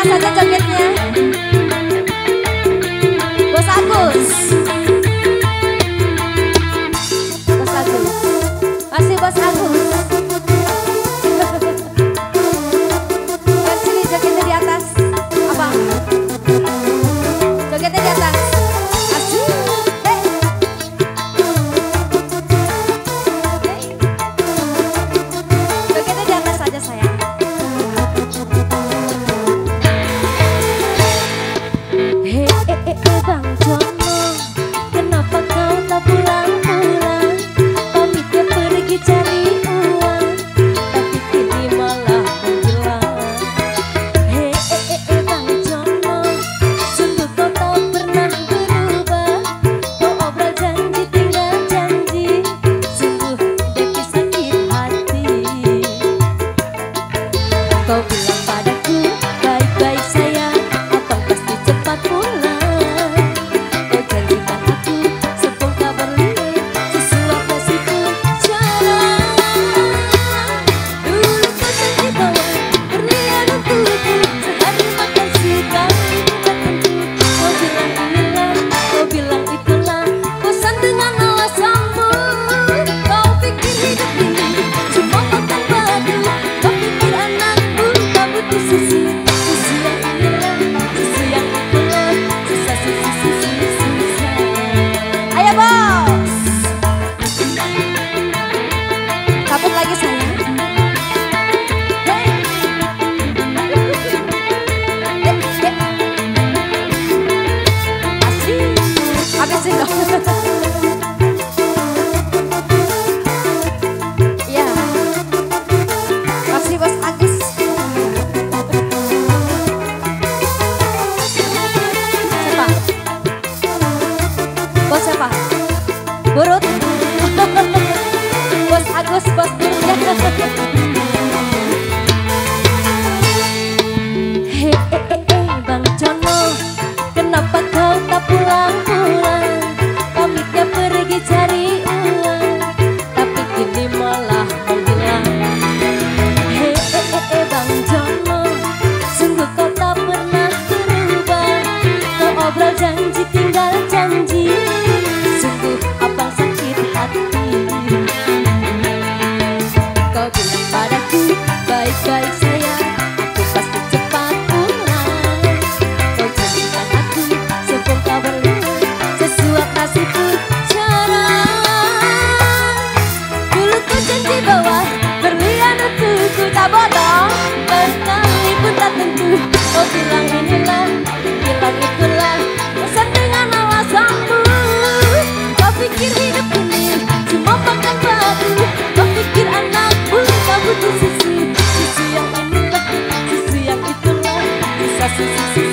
Angkat saja jogetnya. Bos Agus. Bos Agus. Masih Bos Agus. Dan sini jogetnya di atas. Apa? Jogetnya di atas. Asik. Jogetnya di atas saja sayang. Bang Jono, kenapa kau tak pulang-pulang? Pamitnya pergi cari uang, tapi kini malah menghilang. Bang Jono, sungguh kau tak pernah berubah. Kau obrol janji tinggal janji, sungguh Devi sakit hati. Kau bilang padaku baik-baik sayang, abang pasti cepat pulang. Ya, makasih Bos Agus. Siapa? Bos siapa? Burut. Bos Agus, Bos Burut. Bang Jono, kenapa kau tak pulang-pulang? Pamitnya pergi cari uang, tapi kini malah menghilang. Bang Jono, sungguh kau tak pernah berubah. Kau obrol janji tinggal janji, sungguh abang sakit hati. Kau bilang padaku baik-baik sayang, aku pasti cepat pulang. Kau janjikan aku sebongkah berlian, sesuap nasibku cerah. Dulu ku janji bahwa berlian untukku tak bodoh, sekalipun tak tentu. Kau bilang inilah, bilang itulah, bosan dengan alasanmu. Kau pikir hidup ini cuma makan batu. Kau pikir anakmu tak butuh susu. Susu yang inilah, susu yang itulah, susah susu.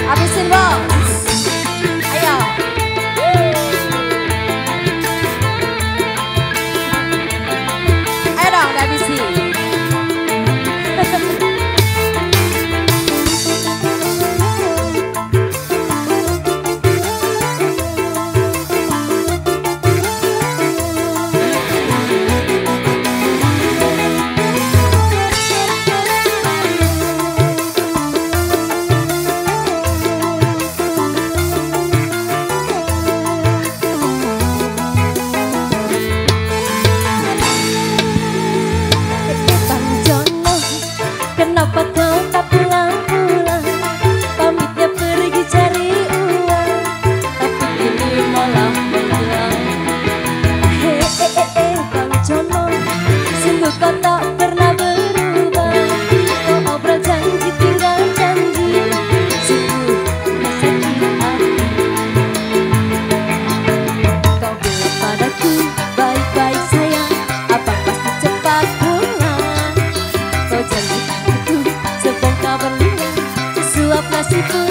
Habisin Bos. Ayo. Ayo dong, habisin. Kenapa kau tak pulang-pulang? Pamitnya pergi cari uang, tapi kini malah menghilang. Bang Jono, sungguh kau tak pernah berubah. Kau obrol janji tinggal janji, sungguh sakit hati. Kau bilang padaku baik-baik sayang, abang pasti cepat pulang. Kau janji sebongkah berlian, sesuap nasibku